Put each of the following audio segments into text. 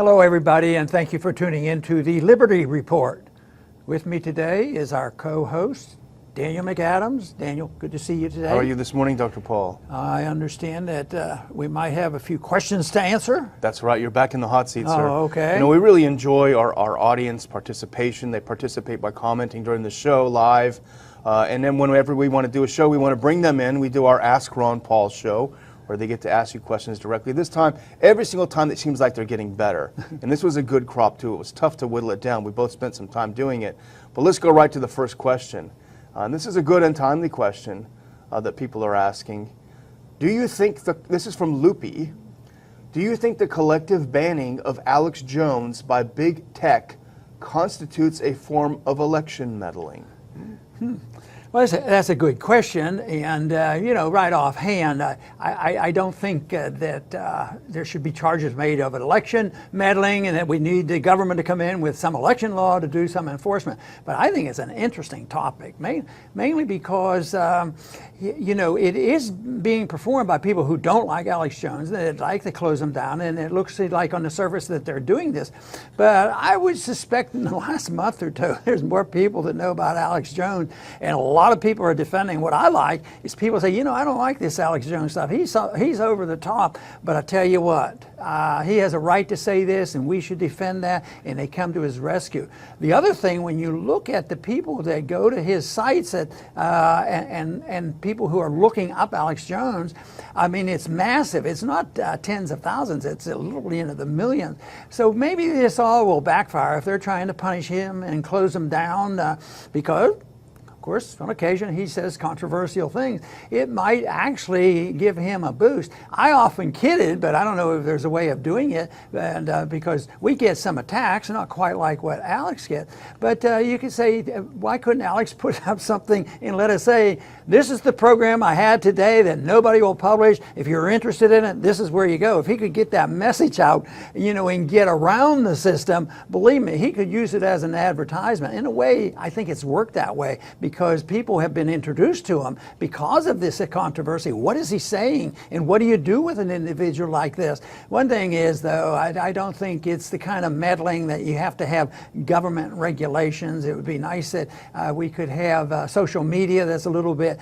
Hello, everybody, and thank you for tuning in to the Liberty Report. With me today is our co-host, Daniel McAdams. Daniel, good to see you today. How are you this morning, Dr. Paul? I understand that we might have a few questions to answer. That's right. You're back in the hot seat, sir. Oh, okay. You know, we really enjoy our audience participation. They participate by commenting during the show live. And then whenever we want to do a show, we want to bring them in. We do our Ask Ron Paul show, where they get to ask you questions directly. This time, every single time, it seems like they're getting better. And this was a good crop, too. It was tough to whittle it down. We both spent some time doing it. But let's go right to the first question. And this is a good and timely question that people are asking. Do you think, this is from Loopy, do you think the collective banning of Alex Jones by big tech constitutes a form of election meddling? Well, that's a good question, and you know, right offhand, I don't think that there should be charges made of an election meddling and that we need the government to come in with some election law to do some enforcement. But I think it's an interesting topic, mainly because you know, it is being performed by people who don't like Alex Jones. They'd like to close him down, and it looks like on the surface that they're doing this. But I would suspect in the last month or two, there's more people that know about Alex Jones, and a lot of people are defending. What I like is people say, you know, I don't like this Alex Jones stuff. He's over the top, but I tell you what, he has a right to say this, and we should defend that, and they come to his rescue. The other thing, when you look at the people that go to his sites and people who are looking up Alex Jones, I mean, it's massive. It's not tens of thousands. It's literally into the millions. So maybe this all will backfire if they're trying to punish him and close him down because, of course, on occasion he says controversial things. It might actually give him a boost. I often kidded, but I don't know if there's a way of doing it, and because we get some attacks, not quite like what Alex gets. But you could say, why couldn't Alex put up something and let us say, this is the program I had today that nobody will publish. If you're interested in it, this is where you go. If he could get that message out, you know, and get around the system, believe me, he could use it as an advertisement. In a way, I think it's worked that way, because people have been introduced to him because of this controversy. What is he saying, and what do you do with an individual like this? One thing is, though, I don't think it's the kind of meddling that you have to have government regulations. It would be nice that we could have social media that's a little bit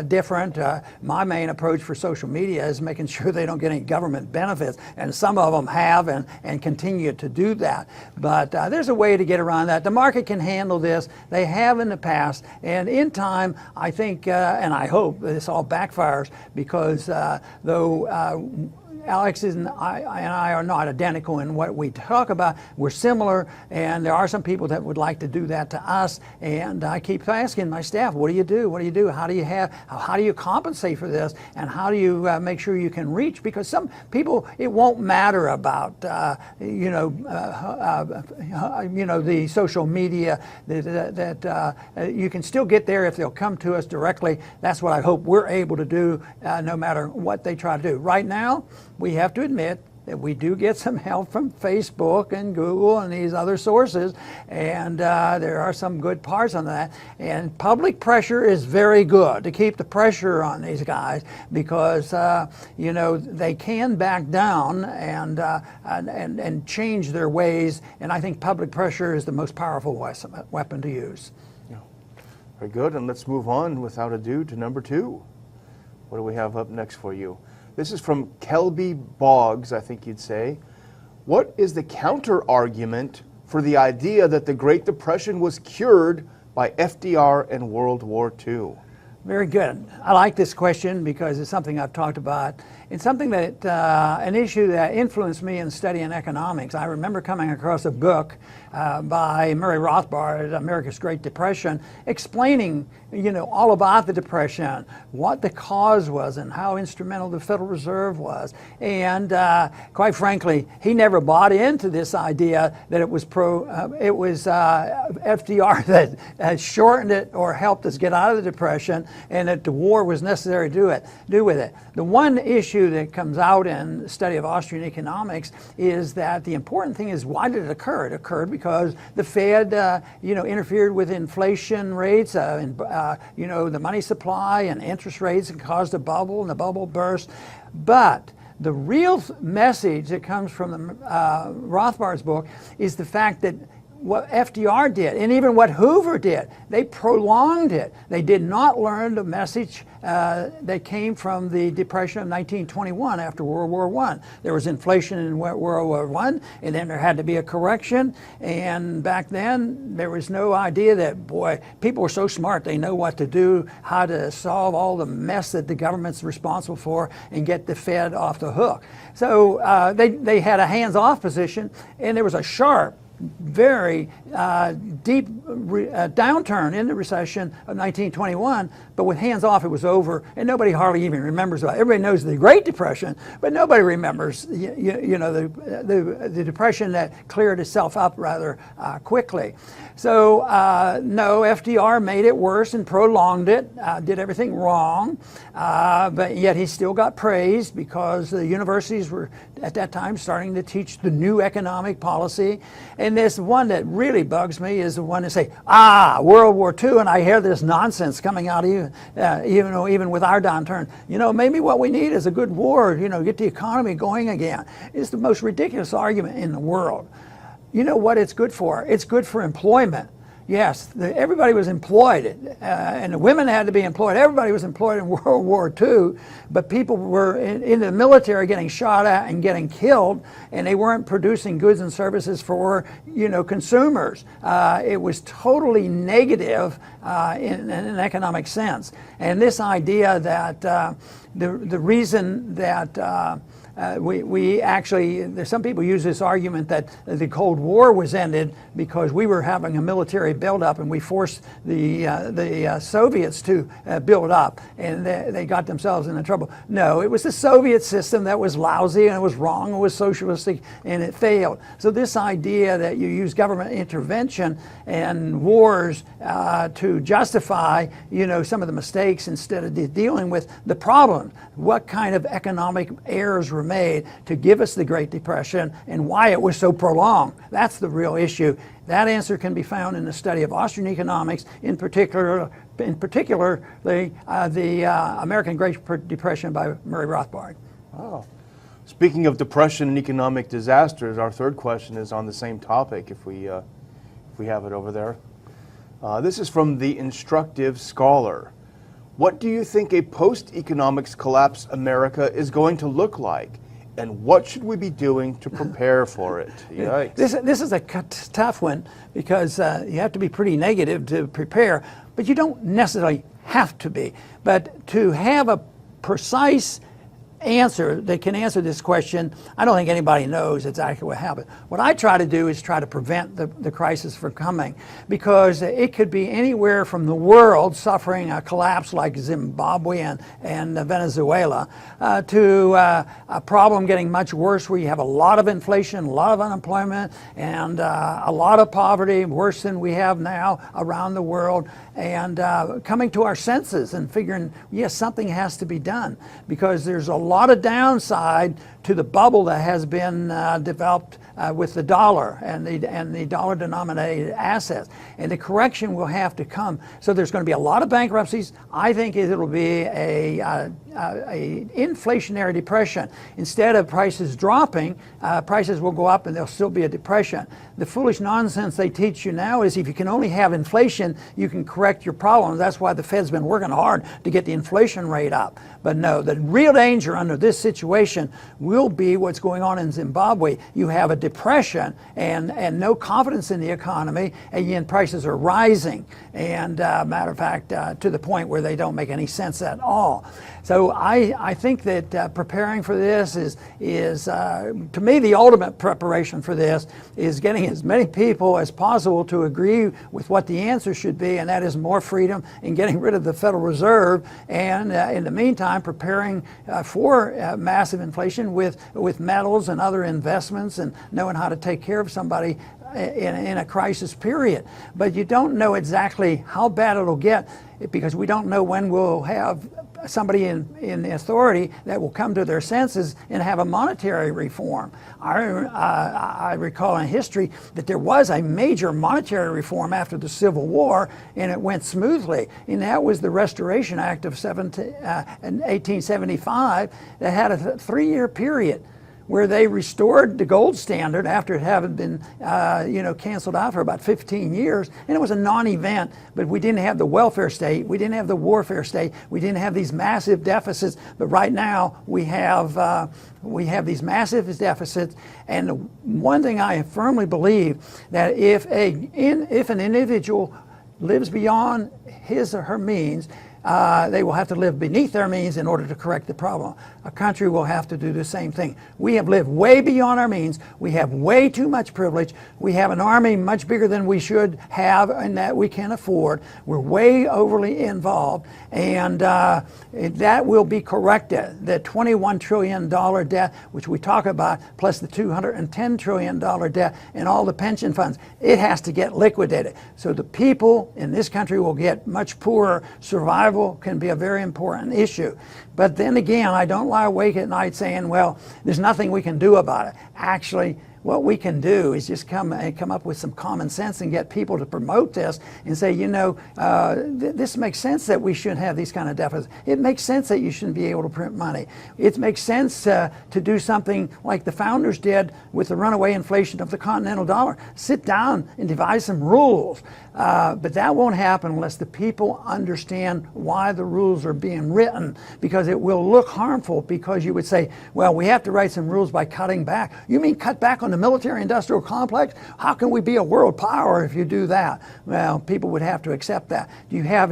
different. My main approach for social media is making sure they don't get any government benefits, and some of them have and continue to do that. But there's a way to get around that. The market can handle this. They have in the past, and in time, I think, and I hope this all backfires, because though Alex and I are not identical in what we talk about, we're similar, and there are some people that would like to do that to us. And I keep asking my staff, what do you do? What do you do? How do you compensate for this? And how do you make sure you can reach? Because some people, it won't matter about you know, the social media, that you can still get there if they'll come to us directly. That's what I hope we're able to do, no matter what they try to do. Right now, we have to admit that we do get some help from Facebook and Google and these other sources, and there are some good parts on that. And public pressure is very good to keep the pressure on these guys, because you know, they can back down and change their ways. And I think public pressure is the most powerful weapon to use. Yeah. Very good. And let's move on without ado to number 2. What do we have up next for you? This is from Kelby Boggs, I think you'd say. What is the counter-argument for the idea that the Great Depression was cured by FDR and World War II? Very good. I like this question because it's something I've talked about. It's something that, an issue that influenced me in studying economics. I remember coming across a book by Murray Rothbard, America's Great Depression, explaining, you know, all about the Depression, what the cause was, and how instrumental the Federal Reserve was. And quite frankly, he never bought into this idea that it was FDR that shortened it or helped us get out of the Depression, and that the war was necessary to do with it. The one issue that comes out in the study of Austrian economics is that the important thing is, why did it occur? It occurred because the Fed, you know, interfered with inflation rates, and you know, the money supply and interest rates, and caused a bubble, and the bubble burst. But The real message that comes from the Rothbard's book is the fact that what FDR did, and even what Hoover did, they prolonged it. They did not learn the message that came from the Depression of 1921 after World War I. There was inflation in World War I, and then there had to be a correction. And back then, there was no idea that, boy, people were so smart, they know what to do, how to solve all the mess that the government's responsible for and get the Fed off the hook. So they had a hands-off position, and there was a sharp, very deep downturn in the recession of 1921, but with hands off it was over, and nobody hardly even remembers about it. Everybody knows the Great Depression, but nobody remembers the depression that cleared itself up rather quickly. So no, FDR made it worse and prolonged it, did everything wrong, but yet he still got praised because the universities were at that time starting to teach the new economic policy. And this one that really bugs me is the one that say, World War II, and I hear this nonsense coming out even with our downturn. Maybe what we need is a good war, get the economy going again. It's the most ridiculous argument in the world. You know what it's good for? It's good for employment. Yes, everybody was employed, and the women had to be employed. Everybody was employed in World War II, but people were in the military getting shot at and getting killed, and they weren't producing goods and services for consumers. It was totally negative in an economic sense. And this idea that the reason that we actually, some people use this argument that the Cold War was ended because we were having a military buildup and we forced the Soviets to build up, and they got themselves into trouble. No, it was the Soviet system that was lousy and it was wrong, it was socialistic, and it failed. So this idea that you use government intervention and wars to justify some of the mistakes instead of dealing with the problem. What kind of economic errors were made to give us the Great Depression and why it was so prolonged? That's the real issue. That answer can be found in the study of Austrian economics, in particular the American Great Depression by Murray Rothbard. Wow. Speaking of depression and economic disasters, our third question is on the same topic, if we have it over there. This is from The Instructive Scholar. What do you think a post-economics collapse America is going to look like? And what should we be doing to prepare for it? Yikes. This is a tough one because you have to be pretty negative to prepare, but you don't necessarily have to be. But to have a precise answer that can answer this question, I don't think anybody knows exactly what happened. What I try to do is try to prevent the crisis from coming, because it could be anywhere from the world suffering a collapse like Zimbabwe and Venezuela to a problem getting much worse where you have a lot of inflation, a lot of unemployment, and a lot of poverty, worse than we have now around the world, and coming to our senses and figuring, yes, something has to be done, because there's a lot of downside to the bubble that has been developed with the dollar and the dollar-denominated assets, and the correction will have to come. So there's going to be a lot of bankruptcies. I think it'll be a inflationary depression. Instead of prices dropping, prices will go up and there'll still be a depression. The foolish nonsense they teach you now is if you can only have inflation, you can correct your problems. That's why the Fed's been working hard to get the inflation rate up. But no, the real danger under this situation will be what's going on in Zimbabwe. You have a depression and no confidence in the economy, and yet prices are rising. And matter of fact, to the point where they don't make any sense at all. So I think that preparing for this is to me, the ultimate preparation for this is getting as many people as possible to agree with what the answer should be, and that is more freedom and getting rid of the Federal Reserve, and in the meantime preparing for massive inflation with metals and other investments, and knowing how to take care of somebody in a crisis period. But you don't know exactly how bad it'll get, because we don't know when we'll have somebody in the authority that will come to their senses and have a monetary reform. I recall in history that there was a major monetary reform after the Civil War, and it went smoothly. And that was the Restoration Act of 1875 that had a 3-year period where they restored the gold standard after it having been canceled out for about 15 years. And it was a non-event, but we didn't have the welfare state, we didn't have the warfare state, we didn't have these massive deficits. But right now we have these massive deficits. And one thing I firmly believe, that if an individual lives beyond his or her means, they will have to live beneath their means in order to correct the problem. A country will have to do the same thing. We have lived way beyond our means. We have way too much privilege. We have an army much bigger than we should have and that we can afford. We're way overly involved, and that will be corrected. The $21 trillion debt, which we talk about, plus the $210 trillion debt and all the pension funds, it has to get liquidated. So the people in this country will get much poorer. Survival can be a very important issue. But then again, I don't lie awake at night saying, well, there's nothing we can do about it. Actually, what we can do is just come up with some common sense and get people to promote this and say, this makes sense that we shouldn't have these kind of deficits. It makes sense that you shouldn't be able to print money. It makes sense to do something like the founders did with the runaway inflation of the continental dollar. Sit down and devise some rules. But that won't happen unless the people understand why the rules are being written, because it will look harmful, because you would say, well, we have to write some rules by cutting back. You mean cut back on the military-industrial complex? How can we be a world power if you do that? Well, people would have to accept that. Do you have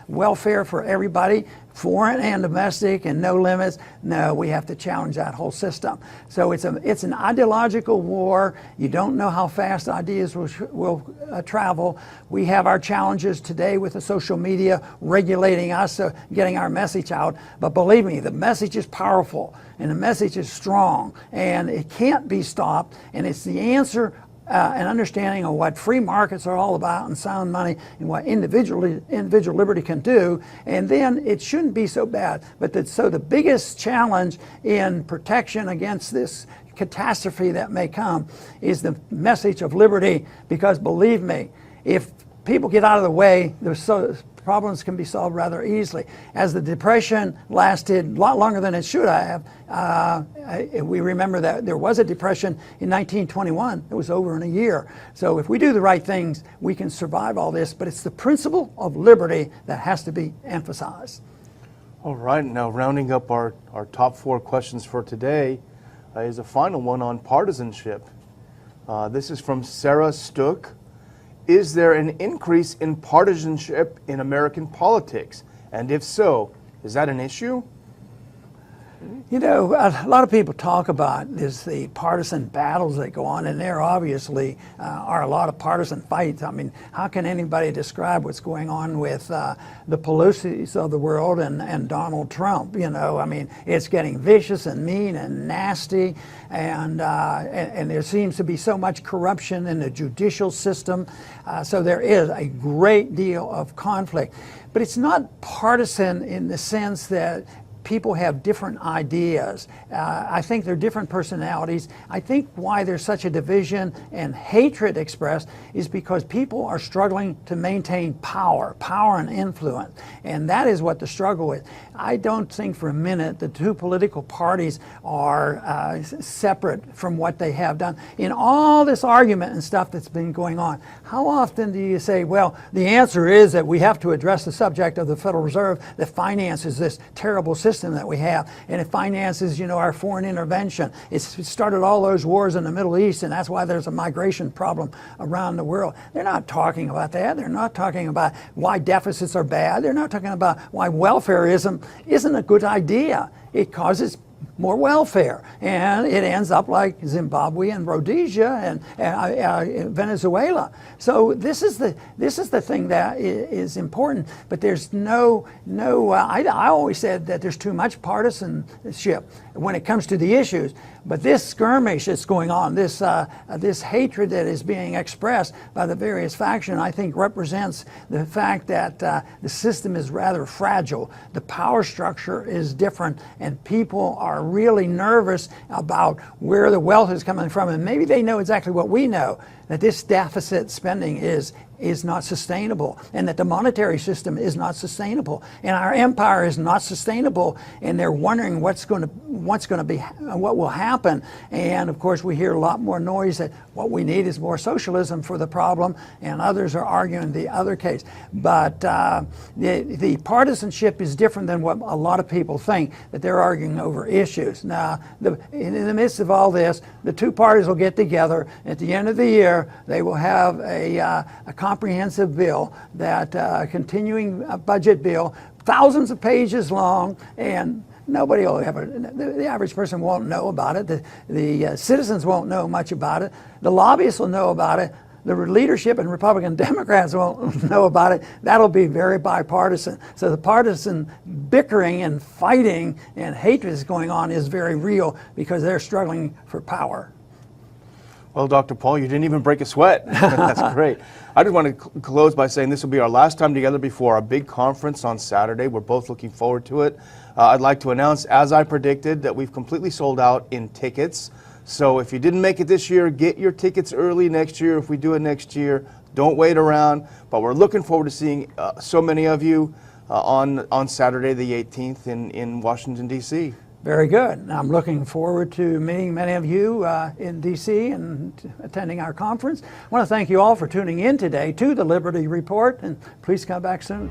welfare for everybody, foreign and domestic, and no limits? No, we have to challenge that whole system. So it's an ideological war. You don't know how fast ideas will travel. We have our challenges today with the social media regulating us, getting our message out. But believe me, the message is powerful and the message is strong, and it can't be stopped. And it's the answer an understanding of what free markets are all about, and sound money, and what individual liberty can do, and then it shouldn't be so bad. So the biggest challenge in protection against this catastrophe that may come is the message of liberty, because believe me, if people get out of the way, problems can be solved rather easily. As the Depression lasted a lot longer than it should have, we remember that there was a depression in 1921. It was over in a year. So if we do the right things, we can survive all this. But it's the principle of liberty that has to be emphasized. All right, now rounding up our top 4 questions for today is a final one on partisanship. This is from Sarah Stook. Is there an increase in partisanship in American politics? And if so, is that an issue? A lot of people talk about the partisan battles that go on, and there obviously are a lot of partisan fights. I mean, how can anybody describe what's going on with the Pelosi's of the world and Donald Trump? I mean, it's getting vicious and mean and nasty, and there seems to be so much corruption in the judicial system. So there is a great deal of conflict. But it's not partisan in the sense that people have different ideas. I think they're different personalities. I think why there's such a division and hatred expressed is because people are struggling to maintain power and influence. And that is what the struggle is. I don't think for a minute the two political parties are separate from what they have done. In all this argument and stuff that's been going on, how often do you say, well, the answer is that we have to address the subject of the Federal Reserve that finances this terrible system that we have, and it finances, our foreign intervention. It started all those wars in the Middle East, and that's why there's a migration problem around the world. They're not talking about that. They're not talking about why deficits are bad. They're not talking about why welfareism isn't a good idea. It causes more welfare, and it ends up like Zimbabwe and Rhodesia and Venezuela. So this is the thing that is important. But there's I always said that there's too much partisanship when it comes to the issues. But this skirmish that's going on, this hatred that is being expressed by the various factions, I think represents the fact that the system is rather fragile. The power structure is different, and people are really nervous about where the wealth is coming from. And maybe they know exactly what we know, that this deficit spending is not sustainable, and that the monetary system is not sustainable, and our empire is not sustainable, and they're wondering what will happen. And of course we hear a lot more noise that what we need is more socialism for the problem, and others are arguing the other case. But the partisanship is different than what a lot of people think, that they're arguing over issues. Now, in the midst of all this, the two parties will get together. At the end of the year, they will have a comprehensive bill, that continuing budget bill, thousands of pages long, and nobody will ever, the average person won't know about it. The citizens won't know much about it. The lobbyists will know about it. The leadership and Republican Democrats won't know about it. That'll be very bipartisan. So the partisan bickering and fighting and hatred that's going on is very real, because they're struggling for power. Well, Dr. Paul, you didn't even break a sweat. That's great. I just want to close by saying this will be our last time together before our big conference on Saturday. We're both looking forward to it. I'd like to announce, as I predicted, that we've completely sold out in tickets. So if you didn't make it this year, get your tickets early next year. If we do it next year, don't wait around. But we're looking forward to seeing so many of you on Saturday the 18th in Washington, D.C. Very good. I'm looking forward to meeting many of you in D.C. and attending our conference. I want to thank you all for tuning in today to the Liberty Report, and please come back soon.